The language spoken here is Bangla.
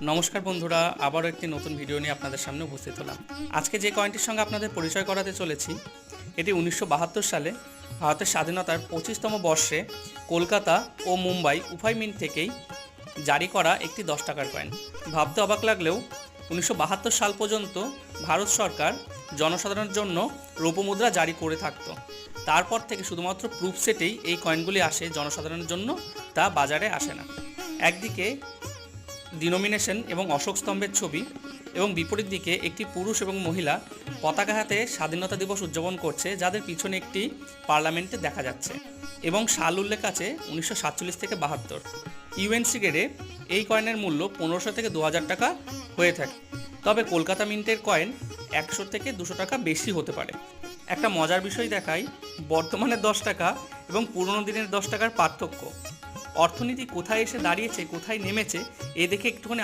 নমস্কার বন্ধুরা, আবারও একটি নতুন ভিডিও নিয়ে আপনাদের সামনে উপস্থিত হলাম। আজকে যে কয়েনটির সঙ্গে আপনাদের পরিচয় করাতে চলেছি, এটি 1972 সালে ভারতের স্বাধীনতার 25তম বর্ষে কলকাতা ও মুম্বাই উভয় মিন্ট থেকেই জারি করা একটি 10 টাকার কয়েন। ভাবতে অবাক লাগলেও 1972 সাল পর্যন্ত ভারত সরকার জনসাধারণের জন্য রূপমুদ্রা জারি করে থাকতো। তারপর থেকে শুধুমাত্র প্রুফ সেটেই এই কয়েনগুলি আসে জনসাধারণের জন্য, তা বাজারে আসে না। একদিকে ডিনোমিনেশন এবং অশোক স্তম্ভের ছবি এবং বিপরীত দিকে একটি পুরুষ এবং মহিলা পতাকা হাতে স্বাধীনতা দিবস উদযাপন করছে, যাদের পিছনে একটি পার্লামেন্টে দেখা যাচ্ছে এবং সাল উল্লেখ আছে 1947 থেকে 72। ইউএনসি গ্রেডে এই কয়েনের মূল্য 1500 থেকে 2000 টাকা হয়ে থাকে, তবে কলকাতা মিন্টের কয়েন 100 থেকে 200 টাকা বেশি হতে পারে। একটা মজার বিষয় দেখাই, বর্তমানের 10 টাকা এবং পুরনো দিনের 10 টাকার পার্থক্য। অর্থনীতি কোথায় এসে দাঁড়িয়েছে, কোথায় নেমেছে, এ দেখে একটুখানি